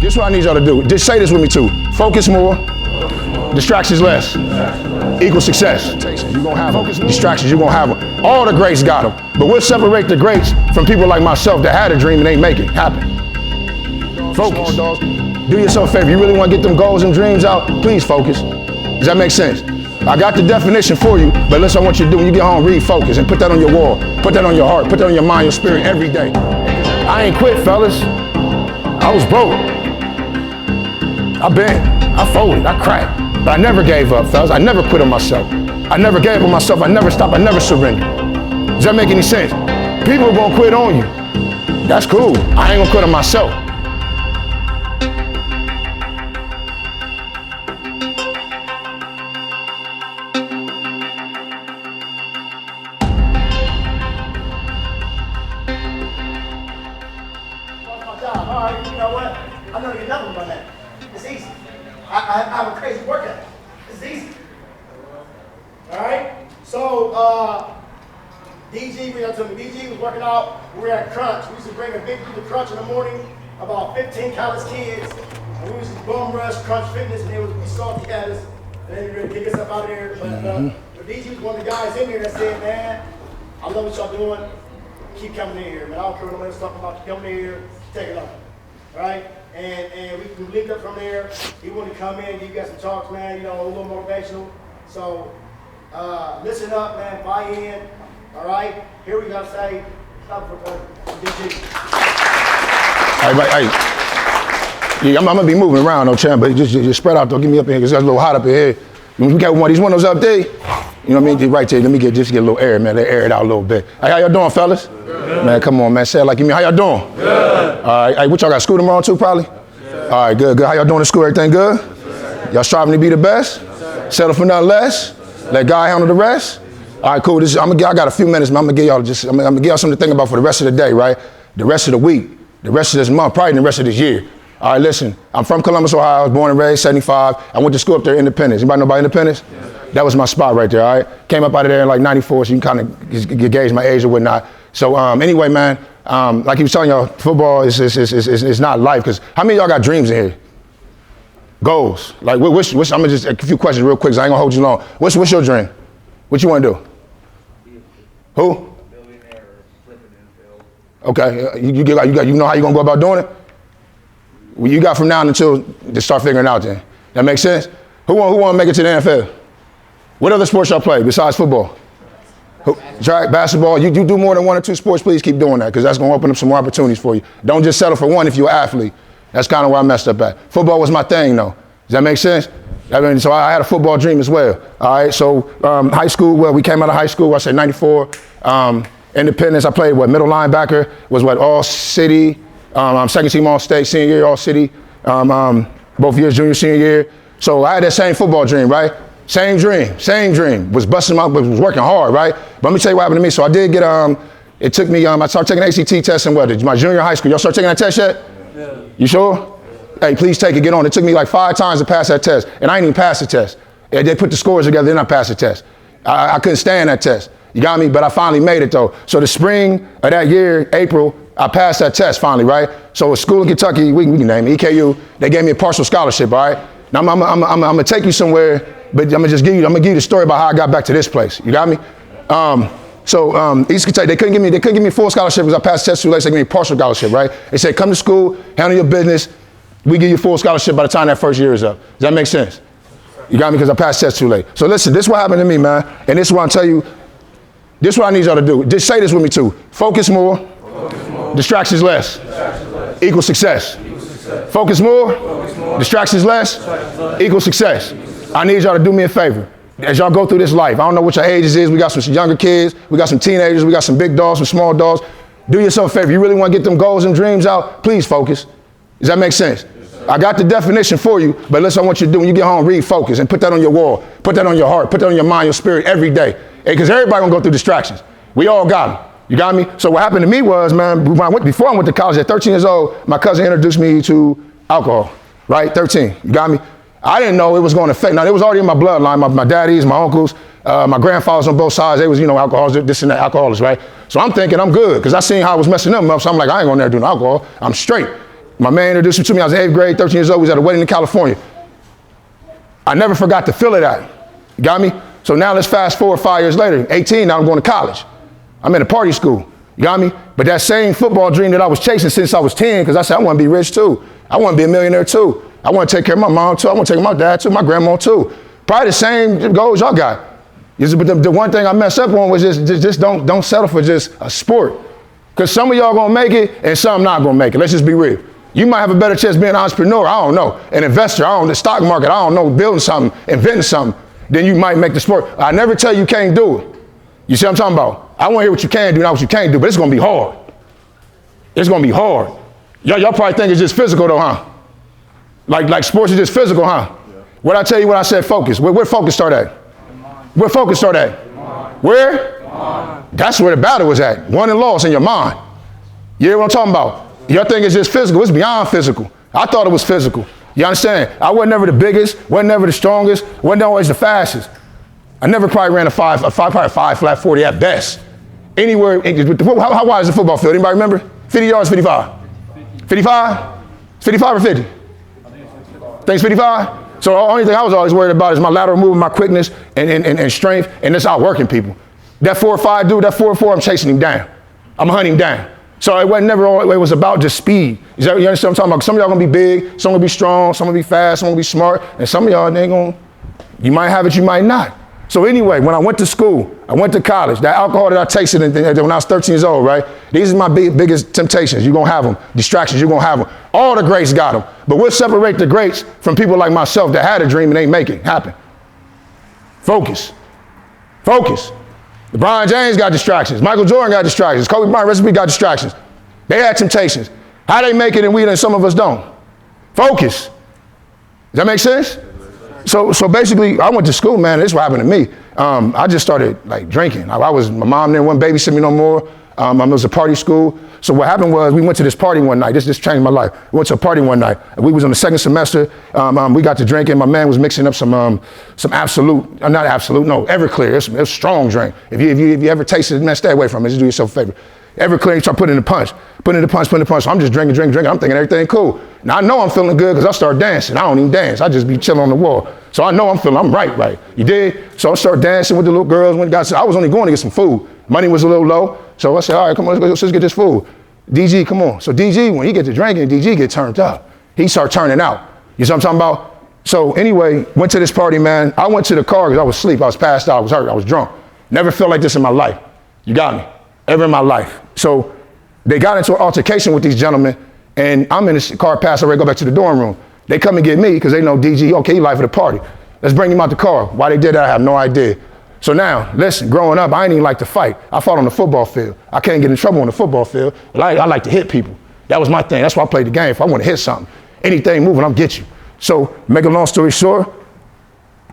This is what I need y'all to do. Just say this with me too. Focus more, distractions less, equal success. You're gonna have them. Distractions, you're gonna have them. All the greats got them. But we'll separate the greats from people like myself that had a dream and ain't make it happen. Focus. Do yourself a favor. You really want to get them goals and dreams out? Please focus. Does that make sense? I got the definition for you, but listen, I want you to do when you get home, read focus and put that on your wall. Put that on your heart. Put that on your mind, your spirit every day. I ain't quit, fellas. I was broke. I folded, I cracked. But I never gave up, fellas. I never quit on myself. I never gave up on myself. I never stopped. I never surrendered. Does that make any sense? People are gonna quit on you. That's cool. I ain't gonna quit on myself. All right, you know what? I'm gonna get nothing by that. It's easy. I have a crazy work ethic. It's easy. All right. So DG, DG was working out. We were at Crunch. We used to bring a big group of Crunch in the morning, about 15 college kids, and we used to bum rush Crunch Fitness, and they would be salty at us, and they would kick us up out of there. But DG was one of the guys in there that said, "Man, I love what y'all doing. Keep coming in here, man. I don't care what nobody's talking about. Keep coming in here, take it up." Right? And we linked up from there. He wanted to come in, give you guys some talks, man, you know, a little motivational. So listen up, man, buy in. All right? Here we gotta say, stop for DG. Yeah, I'm gonna be moving around, no champ, but just spread out though. Get me up in here, because it's a little hot up in here. We got one of these windows up there. You know what I mean? Right there. Let me get a little air, man. Let air it out a little bit. Hey, how y'all doing, fellas? Good. Man, come on, man. Say it like you mean. How y'all doing? Good. All right. Hey, what y'all got? School tomorrow too, probably? Yes, all right, good. How y'all doing in school? Everything good? Yes, y'all striving to be the best? Yes, settle for nothing less? Yes, let God handle the rest? All right, cool. I got a few minutes, man. I'm gonna give y'all something to think about for the rest of the day, right? The rest of the week, the rest of this month, probably the rest of this year. All right, listen. I'm from Columbus, Ohio. I was born and raised, 75. I went to school up there, Independence. Anybody know about Independence? Yes. That was my spot right there, all right? Came up out of there in like 94, so you can kind of gauge my age or whatnot. So anyway, man, like he was telling y'all, football is not life, because how many of y'all got dreams in here? Goals. Like, I'm gonna just, a few questions real quick, so I ain't gonna hold you long. What's your dream? What you wanna do? Who? A billionaire or flipping in the field. Okay, you know how you gonna go about doing it? Well, you got from now until to start figuring it out then. That makes sense? Who wanna make it to the NFL? What other sports y'all play besides football? Track, basketball. You do more than one or two sports, please keep doing that, because that's gonna open up some more opportunities for you. Don't just settle for one if you're an athlete. That's kind of where I messed up at. Football was my thing though. Does that make sense? I mean, so I had a football dream as well. All right, so high school, well, we came out of high school, I said 94. Independence, I played middle linebacker, was all city, second team all state, senior year, all city, both years, junior, senior year. So I had that same football dream, right? Same dream, was was working hard, right? But let me tell you what happened to me. So I did get, it took me, I started taking ACT test in my junior high school. Y'all start taking that test yet? Yeah. You sure? Hey, please take it, get on. It took me like 5 times to pass that test, and I didn't even pass the test. They put the scores together, then I passed the test. I couldn't stand that test. You got me? But I finally made it though. So the spring of that year, April, I passed that test finally, right? So a school in Kentucky, we can name it, EKU, they gave me a partial scholarship, all right? Now I'm gonna take you somewhere, but I'm gonna give you the story about how I got back to this place. You got me? East Kentucky, they couldn't give me a full scholarship because I passed the test too late, so they gave me a partial scholarship, right? They said, come to school, handle your business, we give you a full scholarship by the time that first year is up. Does that make sense? You got me? Because I passed the test too late. So listen, this is what happened to me, man. And this is what I'm telling you, this is what I need y'all to do. Just say this with me too. Focus more, distractions less, equal success. Focus more, distractions less, equal success. I need y'all to do me a favor. As y'all go through this life, I don't know what your ages is. We got some younger kids, we got some teenagers, we got some big dogs, some small dogs. Do yourself a favor. You really want to get them goals and dreams out, please focus. Does that make sense? I got the definition for you, but listen, I want you to do when you get home, read focus and put that on your wall. Put that on your heart. Put that on your mind, your spirit every day. Because everybody gonna go through distractions. We all got them. You got me? So what happened to me was, man, before I went to college at 13 years old, my cousin introduced me to alcohol, right? 13, you got me? I didn't know it was going to affect. Now, it was already in my bloodline. My daddies, my uncles, my grandfathers on both sides, they was, alcoholics, this and that, alcoholics, right? So I'm thinking I'm good, because I seen how I was messing them up. So I'm like, I ain't going there doing alcohol. I'm straight. My man introduced me to me. I was in 8th grade, 13 years old. We was at a wedding in California. I never forgot the feel of that. You got me? So now let's fast forward 5 years later. 18, now I'm going to college. I'm in a party school. You got me? But that same football dream that I was chasing since I was 10, because I said I want to be rich too. I want to be a millionaire too. I want to take care of my mom too. I want to take care of my dad too, my grandma too. Probably the same goals y'all got. But the one thing I messed up on was just don't settle for just a sport. Because some of y'all gonna make it and some not gonna make it. Let's just be real. You might have a better chance being an entrepreneur, I don't know, an investor, I don't know, the stock market, I don't know, building something, inventing something, then you might make the sport. I never tell you can't do it. You see what I'm talking about? I want to hear what you can do, not what you can't do, but it's gonna be hard. It's gonna be hard. Y'all probably think it's just physical though, huh? Like sports is just physical, huh? Yeah. What I tell you when I said focus, where focus start at? Where focus start at? Where? That's where the battle was at. Won and lost in your mind. You hear what I'm talking about? Your thing is just physical. It's beyond physical. I thought it was physical. You understand? I wasn't never the biggest, wasn't never the strongest, wasn't always the fastest. I never probably ran probably 5 flat 40 at best. Anywhere, how wide is the football field? Anybody remember? 50 yards, 55? 55? 55 or 50? I think it's 55? So the only thing I was always worried about is my lateral movement, my quickness, and strength, and that's outworking people. That 4-5 dude, that 4-4, I'm chasing him down. I'm hunting him down. So it wasn't never, it was about just speed. You understand what I'm talking about? Some of y'all gonna be big, some gonna be strong, some gonna be fast, some gonna be smart, and some of y'all, they gonna, you might have it, you might not. So anyway, when I went to school, I went to college, that alcohol that I tasted when I was 13 years old, right? These are my biggest temptations. You're gonna have them. Distractions, you're gonna have them. All the greats got them. But what separate the greats from people like myself that had a dream and ain't make it happen? Focus. Focus. LeBron James got distractions. Michael Jordan got distractions. Kobe Bryant, recipe got distractions. They had temptations. How they make it and we and some of us don't? Focus. Does that make sense? So basically, I went to school, man. This is what happened to me. I just started like drinking. My mom didn't want to babysit me no more. It was a party school. So what happened was we went to this party one night. This changed my life. We went to a party one night. We was on the second semester. We got to drinking. My man was mixing up some Absolute, not Absolute, no, Everclear. It's a strong drink. If you ever tasted it, man, stay away from it. Just do yourself a favor. Everclear, you start putting in the punch. So I'm just drinking. I'm thinking everything cool. Now I know I'm feeling good because I start dancing. I don't even dance. I just be chilling on the wall. So I know I'm right. You dig? So I started dancing with the little girls. I was only going to get some food. Money was a little low. So I said, all right, come on, let's get this food. DG, come on. So DG, when he get to drinking, DG get turned up. He start turning out. You see what I'm talking about? So anyway, went to this party, man. I went to the car because I was asleep. I was passed out. I was hurt. I was drunk. Never felt like this in my life. You got me? Ever in my life. So they got into an altercation with these gentlemen, and I'm in the car, pass away, go back to the dorm room. They come and get me because they know DG, okay, he life of the party. Let's bring him out the car. Why they did that, I have no idea. So now, listen, growing up, I ain't even like to fight. I fought on the football field. I can't get in trouble on the football field, but I like to hit people. That was my thing. That's why I played the game. If I want to hit something, anything moving, I'll get you. So, make a long story short,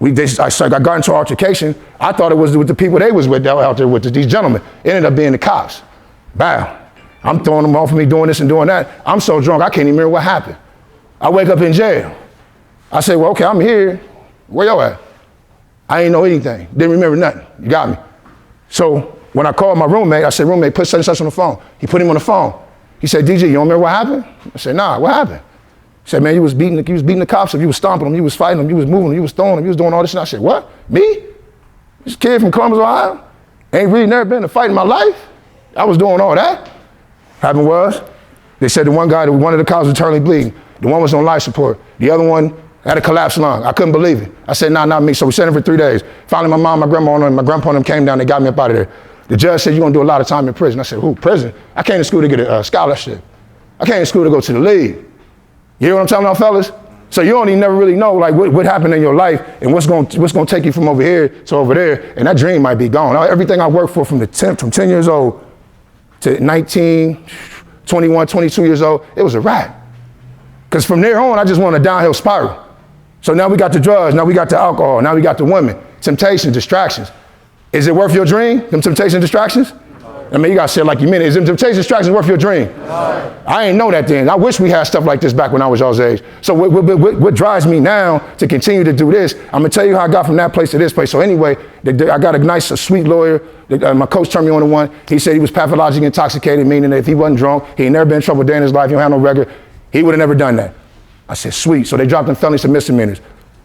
I got into an altercation. I thought it was with the people they was with that were out there with these gentlemen. It ended up being the cops. Bow. I'm throwing them off of me doing this and doing that. I'm so drunk, I can't even remember what happened. I wake up in jail. I say, well, okay, I'm here. Where y'all at? I ain't know anything. Didn't remember nothing. You got me. So when I called my roommate, I said, roommate, put such and such on the phone. He put him on the phone. He said, DJ, you don't remember what happened? I said, nah, what happened? He said, man, you was beating the cops up. You was stomping them. You was fighting them. You was moving them. You was throwing them. You was doing all this. And I said, what? Me? This kid from Columbus, Ohio? Ain't really never been in a fight in my life. I was doing all that. Happened was, they said one of the cops was eternally bleeding. The one was on life support. The other one had a collapsed lung. I couldn't believe it. I said, nah, not me. So we sat in for 3 days. Finally, my mom, my grandma, and my grandpa and them came down. They got me up out of there. The judge said, you're going to do a lot of time in prison. I said, who, prison? I came to school to get a scholarship. I came to school to go to the league. You hear what I'm talking about, fellas? So you don't even never really know like what happened in your life and what's going to take you from over here to over there. And that dream might be gone. Everything I worked for from 10 years old to 19, 21, 22 years old, it was a wrap. Because from there on, I just went on a downhill spiral. So now we got the drugs, now we got the alcohol, now we got the women, temptations, distractions. Is it worth your dream, them temptation distractions? I mean, you gotta say it like you mean it. Is them temptation distractions worth your dream? I ain't know that then. I wish we had stuff like this back when I was y'all's age. So what drives me now to continue to do this, I'm gonna tell you how I got from that place to this place. So anyway, I got a sweet lawyer. My coach turned me on to one. He said he was pathologically intoxicated, meaning that if he wasn't drunk, he ain't never been in trouble a day in his life, he don't have no record. He would have never done that. I said, sweet. So they dropped them felonies to misdemeanors.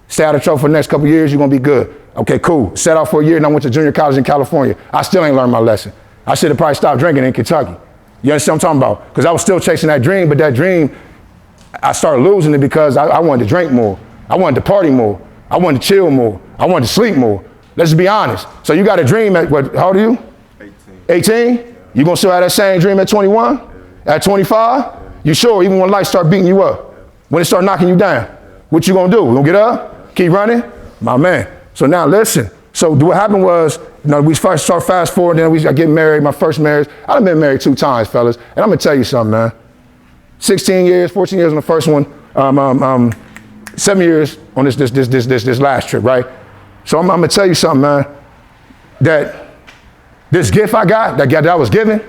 Stay out of trouble for the next couple of years, you're gonna be good. Okay, cool. Set out for a year and I went to junior college in California. I still ain't learned my lesson. I should have probably stopped drinking in Kentucky. You understand what I'm talking about? Because I was still chasing that dream, but that dream, I started losing it because I wanted to drink more. I wanted to party more. I wanted to chill more. I wanted to sleep more. Let's just be honest. So you got a dream at what, how old are you? 18. 18? Yeah. You gonna still have that same dream at 21? Yeah. At 25? Yeah. You sure, even when life start beating you up? Yeah. When it start knocking you down? Yeah. What you gonna do? You gonna get up? Yeah. Keep running? My man. So now listen. So what happened was, we first start fast forward, then I get married, my first marriage. I've been married 2 times, fellas. And I'm gonna tell you something, man. 16 years, 14 years on the first one, 7 years on this last trip, right? So I'm gonna tell you something, man, that this gift I got, that I was given,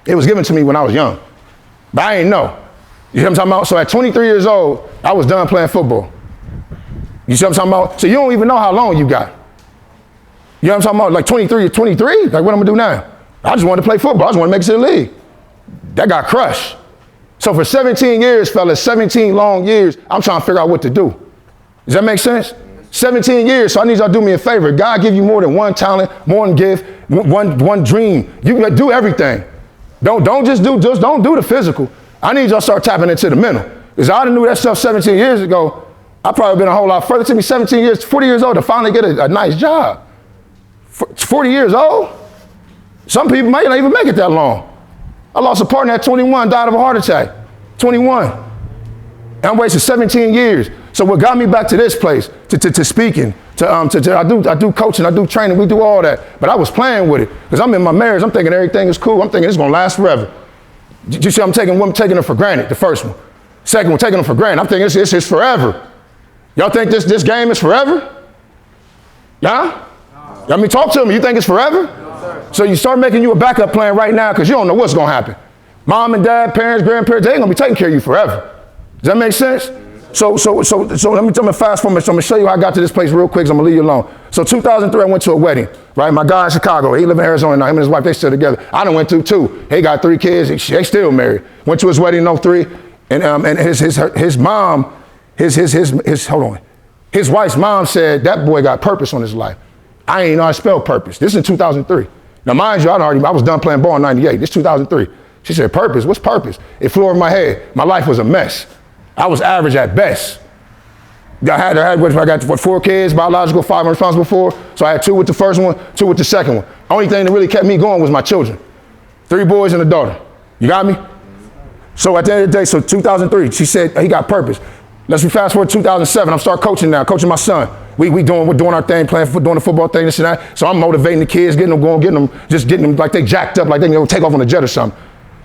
it was given to me when I was young. But I ain't know. You see what I'm talking about? So at 23 years old, I was done playing football. You see what I'm talking about? So you don't even know how long you got. You know what I'm talking about? Like 23 to 23? Like what I'm gonna do now? I just wanted to play football. I just wanted to make it to the league. That got crushed. So for 17 years, fellas, 17 long years, I'm trying to figure out what to do. Does that make sense? 17 years, so I need y'all to do me a favor. God give you more than one talent, more than gift, one dream. You do everything. Don't do the physical. I need y'all to start tapping into the mental. Because I knew that stuff 17 years ago, I'd probably been a whole lot further. It took me 17 years, 40 years old to finally get a nice job. 40 years old? Some people might not even make it that long. I lost a partner at 21, died of a heart attack. 21. And I'm wasting 17 years. So what got me back to this place, to speaking, I do coaching, I do training, we do all that. But I was playing with it because I'm in my marriage. I'm thinking everything is cool. I'm thinking it's gonna last forever. You see, I'm taking it for granted. The first one, second one, taking them for granted. I'm thinking it's forever. Y'all think this game is forever? Yeah? I mean, talk to me. You think it's forever? No, so you start making you a backup plan right now because you don't know what's gonna happen. Mom and dad, parents, grandparents, they ain't gonna be taking care of you forever. Does that make sense? So let me fast forward. So I'm gonna show you how I got to this place real quick. So I'm gonna leave you alone. So 2003, I went to a wedding, right? My guy in Chicago, he live in Arizona now. Him and his wife, they still together. I done went through 2. He got 3 kids. They still married. Went to his wedding in 03, and his mom, his wife's mom said that boy got purpose on his life. I ain't know how to spell purpose. This is in 2003. Now, mind you, I was done playing ball in 98. This is 2003. She said, purpose? What's purpose? It flew over my head. My life was a mess. I was average at best. I got 4 kids, biological, 5 I'm responsible for. So I had 2 with the first one, 2 with the second one. Only thing that really kept me going was my children. 3 boys and a daughter. You got me? So at the end of the day, so 2003, she said he got purpose. Let's fast forward to 2007. I'm start coaching now, coaching my son. We're doing our thing, doing the football thing, this and that. So I'm motivating the kids, getting them like they jacked up, like they can take off on a jet or something.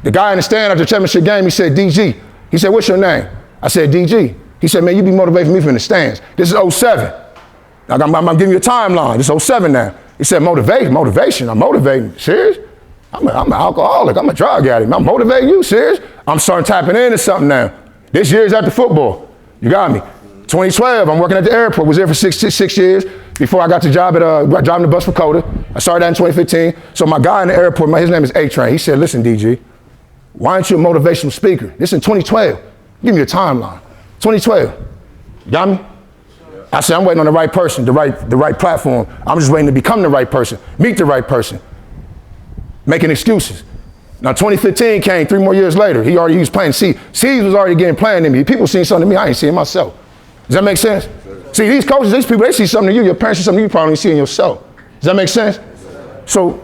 The guy in the stand after the championship game, he said, DG. He said, what's your name? I said, DG. He said, man, you be motivating me from the stands. This is 07. I'm giving you a timeline. This is 07 now. He said, motivation. I'm motivating. Serious? I'm an alcoholic. I'm a drug addict. I'm motivating you. Serious? I'm starting tapping into something now. This year's after football. You got me. 2012, I'm working at the airport. Was there for six years before I got the job at driving the bus for Coda. I started that in 2015. So my guy in the airport, his name is A-Train. He said, listen, DG, why aren't you a motivational speaker? This in 2012. Give me a timeline. 2012. You got me? I said, I'm waiting on the right person, the right platform. I'm just waiting to become the right person, meet the right person, making excuses. Now 2015 came 3 more years later. He was playing Seeds was already getting playing in me. People seen something in me I ain't seeing myself. Does that make sense? See, these coaches, these people, they see something in you. Your parents see something you probably don't see in yourself. Does that make sense? So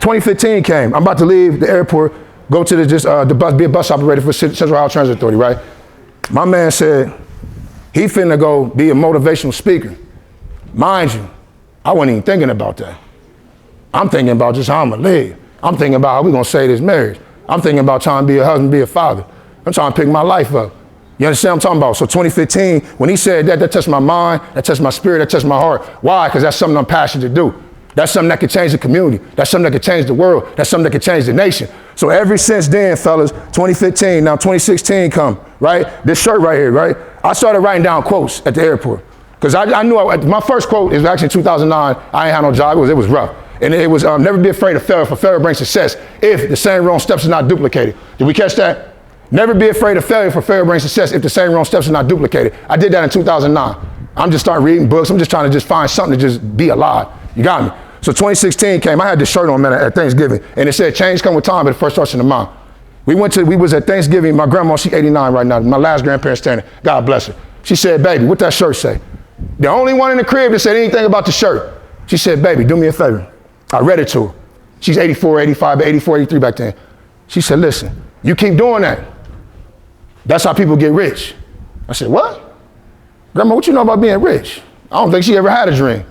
2015 came. I'm about to leave the airport, go to be a bus operator for Central Ohio Transit Authority, right? My man said he finna go be a motivational speaker. Mind you, I wasn't even thinking about that. I'm thinking about just how I'm gonna live. I'm thinking about how we gonna save this marriage. I'm thinking about trying to be a husband, be a father. I'm trying to pick my life up. You understand what I'm talking about? So 2015, when he said that touched my mind, that touched my spirit, that touched my heart. Why? Because that's something I'm passionate to do. That's something that could change the community. That's something that could change the world. That's something that could change the nation. So ever since then, fellas, 2015, now 2016 come, right? This shirt right here, right? I started writing down quotes at the airport. Because I knew, my first quote is actually in 2009, I ain't had no job, it was rough. And it was never be afraid of failure, for failure brings success if the same wrong steps are not duplicated. Did we catch that? Never be afraid of failure, for failure brings success if the same wrong steps are not duplicated. I did that in 2009. I'm just starting reading books. I'm just trying to just find something to just be alive. You got me? So 2016 came, I had this shirt on, man, at Thanksgiving, and it said, change come with time, but it first starts in the mind. We was at Thanksgiving, my grandma, she's 89 right now, my last grandparent standing, God bless her. She said, baby, what that shirt say? The only one in the crib that said anything about the shirt. She said, baby, do me a favor. I read it to her. She's 84, 85, 84, 83 back then. She said, listen, you keep doing that. That's how people get rich. I said, what? Grandma, what you know about being rich? I don't think she ever had a dream.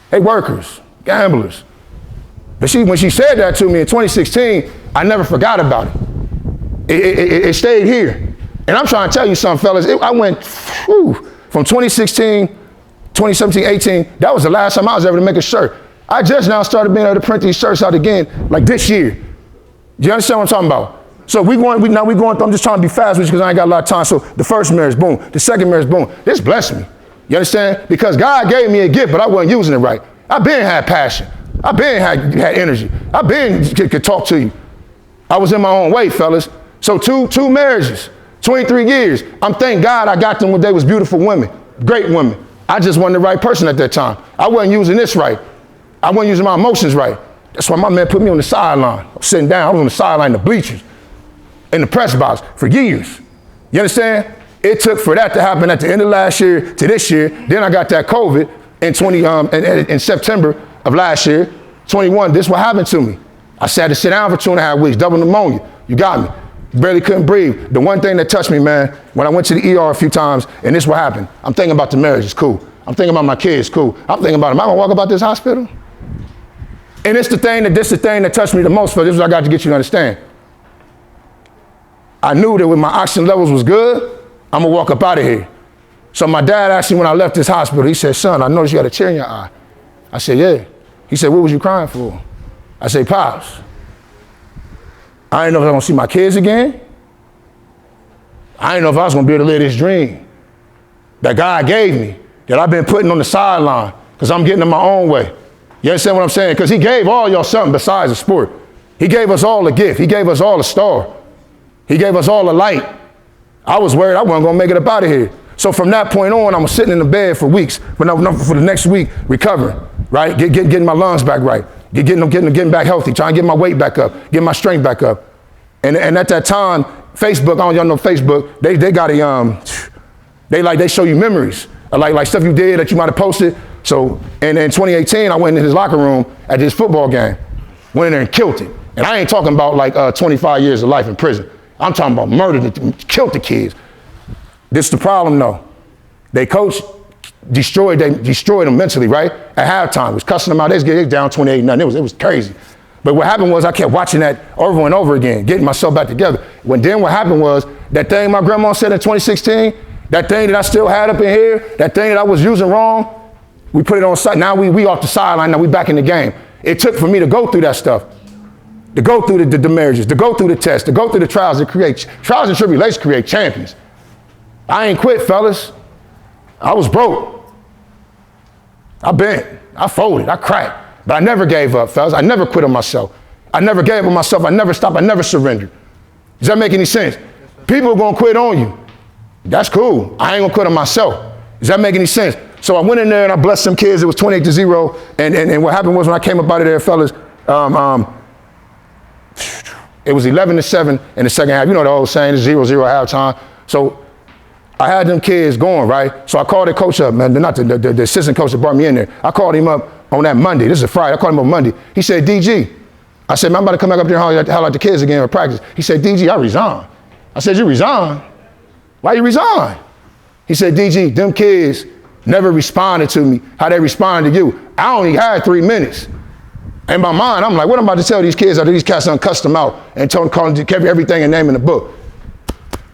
They workers, gamblers. But when she said that to me in 2016, I never forgot about it. It stayed here. And I'm trying to tell you something, fellas. I went from 2016, 2017, 18. That was the last time I was ever to make a shirt. I just now started being able to print these shirts out again, like this year. Do you understand what I'm talking about? So we going through, I'm just trying to be fast with you because I ain't got a lot of time. So the first marriage, boom. The second marriage, boom. This blessed me. You understand? Because God gave me a gift, but I wasn't using it right. I been had passion. I been had energy. I been could talk to you. I was in my own way, fellas. So two marriages, 23 years. I'm thank God I got them when they was beautiful women, great women. I just wasn't the right person at that time. I wasn't using this right. I wasn't using my emotions right. That's why my man put me on the sideline. I was sitting down, I was on the sideline, the bleachers, in the press box for years. You understand? It took for that to happen at the end of last year to this year. Then I got that COVID in September of last year, 21. This is what happened to me. I had to sit down for 2.5 weeks, double pneumonia. You got me. Barely couldn't breathe. The one thing that touched me, man, when I went to the ER a few times, and this is what happened. I'm thinking about the marriage, it's cool. I'm thinking about my kids, cool. I'm thinking about, am I gonna walk about this hospital? And this the thing that touched me the most, for this is what I got to get you to understand. I knew that when my oxygen levels was good, I'm gonna walk up out of here. So my dad asked me when I left this hospital, he said, son, I noticed you had a tear in your eye. I said, yeah. He said, what was you crying for? I said, Pops, I didn't know if I was gonna see my kids again. I didn't know if I was gonna be able to live this dream that God gave me, that I've been putting on the sideline, because I'm getting in my own way. You understand what I'm saying? Because he gave all y'all something besides a sport. He gave us all a gift. He gave us all a star. He gave us all a light. I was worried I wasn't gonna make it up out of here. So from that point on, I was sitting in the bed for weeks, for the next week, recovering, right? Getting my lungs back right, getting back healthy, trying to get my weight back up, get my strength back up. And at that time, Facebook, I don't y'all know Facebook, they got they show you memories, like stuff you did that you might have posted. So, and in 2018, I went in his locker room at this football game, went in there and killed it. And I ain't talking about like 25 years of life in prison. I'm talking about murdered, killed the kids. This is the problem though. They coach destroyed them mentally, right? At halftime, was cussing them out. They was down 28-0. It was crazy. But what happened was I kept watching that over and over again, getting myself back together. Then what happened was that thing my grandma said in 2016, that thing that I still had up in here, that thing that I was using wrong, we put it on site. Now we off the sideline. Now we back in the game. It took for me to go through that stuff, to go through the marriages, to go through the tests, to go through the trials and tribulations create champions. I ain't quit, fellas. I was broke. I bent, I folded, I cracked, but I never gave up, fellas. I never quit on myself. I never gave up on myself. I never stopped. I never surrendered. Does that make any sense? People are gonna quit on you. That's cool. I ain't gonna quit on myself. Does that make any sense? So I went in there and I blessed some kids. It was 28-0. And what happened was when I came up out of there, fellas, it was 11-7 in the second half. You know the old saying, 0-0 halftime. So I had them kids going, right? So I called the coach up, man, not the assistant coach that brought me in there. I called him up on that Monday. This is a Friday. I called him up Monday. He said, DG. I said, man, I'm about to come back up there and holler at the kids again for practice. He said, DG, I resigned. I said, you resigned? Why you resign? He said, DG, them kids never responded to me how they responded to you. I only had 3 minutes. In my mind, I'm like, what am I about to tell these kids after these cats done cussed them out and told them to carry everything and name in the book?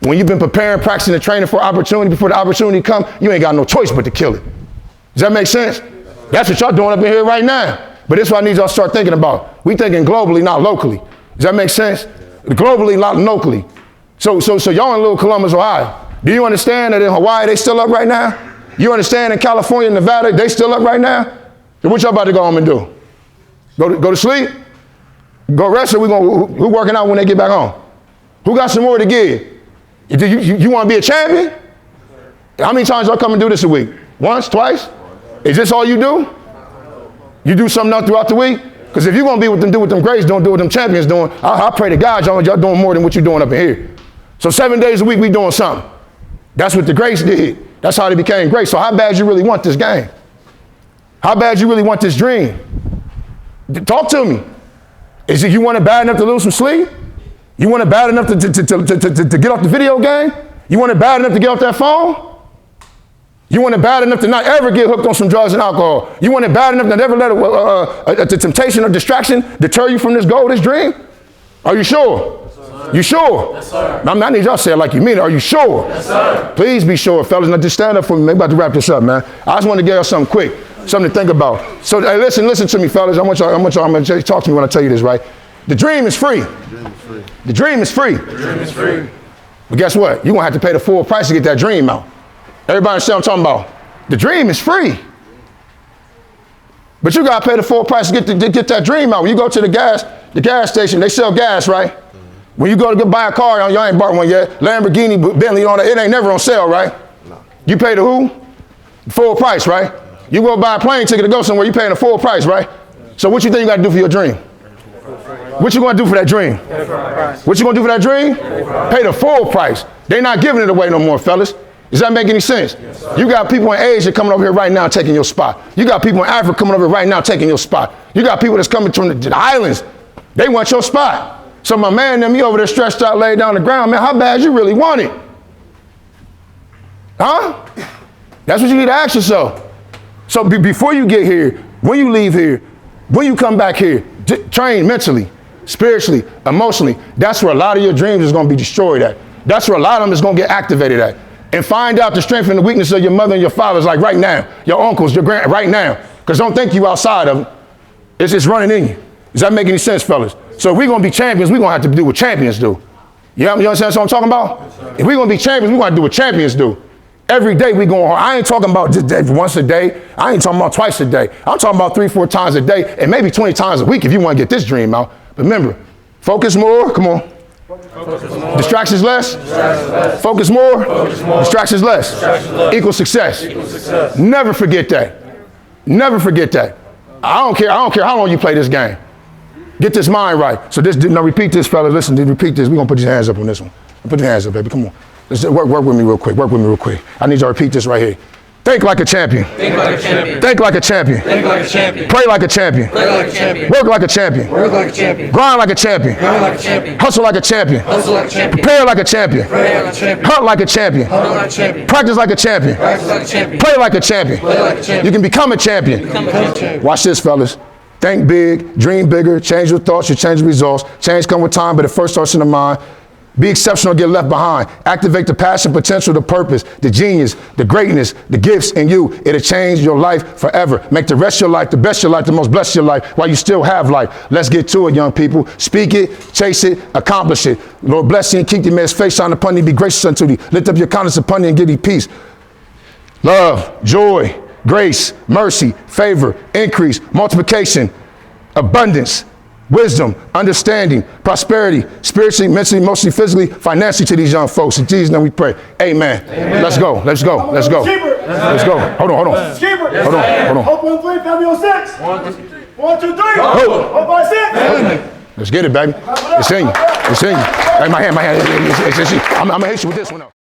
When you've been preparing, practicing, and training for opportunity, before the opportunity come, you ain't got no choice but to kill it. Does that make sense? That's what y'all doing up in here right now. But this is what I need y'all to start thinking about. We thinking globally, not locally. Does that make sense? Globally, not locally. So y'all in Little Columbus, Ohio. Do you understand that in Hawaii, they still up right now? You understand in California, Nevada, they still up right now? So what y'all about to go home and do? Go to sleep? Go rest, or who working out when they get back home? Who got some more to give? You want to be a champion? How many times y'all come and do this a week? Once, twice? Is this all you do? You do something else throughout the week? Because if you're going to be with them, do what them greats don't do what them champions doing. I pray to God y'all doing more than what you're doing up in here. So 7 days a week we doing something. That's what the greats did. That's how they became great. So how bad you really want this game? How bad you really want this dream? Talk to me. Is it you want it bad enough to lose some sleep? You want it bad enough to get off the video game? You want it bad enough to get off that phone? You want it bad enough to not ever get hooked on some drugs and alcohol? You want it bad enough to never let a temptation or distraction deter you from this goal, this dream? Are you sure? Yes, you sure? Yes, sir. I need y'all to say it like you mean it. Are you sure? Yes, sir. Please be sure, fellas. Now just stand up for me. We're about to wrap this up, man. I just want to give y'all something quick, something to think about. So hey, listen to me, fellas. I'm going to talk to me when I tell you this, right? The dream is free. The dream is free. The dream is free. But guess what? You're going to have to pay the full price to get that dream out. Everybody understand what I'm talking about? The dream is free. But you got to pay the full price to get that dream out. When you go to the gas station, they sell gas, right? When you go to buy a car, y'all ain't bought one yet, Lamborghini, Bentley, all that, it ain't never on sale, right? No. You pay the who? Full price, right? You go buy a plane ticket to go somewhere, you paying the full price, right? So what you think you got to do for your dream? What you going to do for that dream? What you going to do for that dream? Pay the full price. They not giving it away no more, fellas. Does that make any sense? Yes, you got people in Asia coming over here right now taking your spot. You got people in Africa coming over here right now taking your spot. You got people that's coming from the islands. They want your spot. So my man, them, you over there stretched out, laid down on the ground, man, how bad you really want it? Huh? That's what you need to ask yourself. So before you get here, when you leave here, when you come back here, train mentally, spiritually, emotionally. That's where a lot of your dreams is going to be destroyed at. That's where a lot of them is going to get activated at. And find out the strength and the weakness of your mother and your fathers, like right now, your uncles, your right now. Because don't think you outside of them. It's just running in you. Does that make any sense, fellas? So if we're going to be champions, we're going to have to do what champions do. You understand what I'm talking about? Yes, if we're going to be champions, we're going to do what champions do. Every day we going hard. I ain't talking about just once a day. I ain't talking about twice a day. I'm talking about 3-4 times a day and maybe 20 times a week if you want to get this dream out. But remember, focus more. Come on. Distractions less. Focus more. Distractions less. Equal success. Never forget that. Never forget that. I don't care how long you play this game. Get this mind right. So now repeat this, fellas. Listen, repeat this. We're going to put your hands up on this one. Put your hands up, baby. Come on. Let's work with me real quick. Work with me real quick. I need y'all to repeat this right here. Think like a champion. Think like a champion. Think like a champion. Think like a champion. Pray like a champion. Pray like a champion. Work like a champion. Work like a champion. Grind like a champion. Grind like a champion. Hustle like a champion. Hustle like a champion. Prepare like a champion. Prepare like a champion. Hunt like a champion. Hunt like a champion. Practice like a champion. Practice like a champion. Play like a champion. Play like a champion. You can become a champion. Become a champion. Watch this, fellas. Think big, dream bigger, change your thoughts, you change the results. Change come with time, but it first starts in the mind. Be exceptional, get left behind. Activate the passion, potential, the purpose, the genius, the greatness, the gifts in you. It'll change your life forever. Make the rest of your life, the best of your life, the most blessed of your life while you still have life. Let's get to it, young people. Speak it, chase it, accomplish it. Lord bless you and keep thee, may his face shine upon thee, be gracious unto thee. Lift up your countenance upon thee and give thee peace. Love, joy, grace, mercy, favor, increase, multiplication, abundance, wisdom, understanding, prosperity, spiritually, mentally, emotionally, physically, financially to these young folks. In Jesus' name we pray. Amen. Amen. Let's go. Let's go. Let's go. Let's go. Hold on. Hold on. Hold on. Hope on 3, family on 6. 1, 2, 3. Hope on 6. Let's get it, baby. It's in you. It's in you. Hey, my hand. I'm going to hit you with this one up.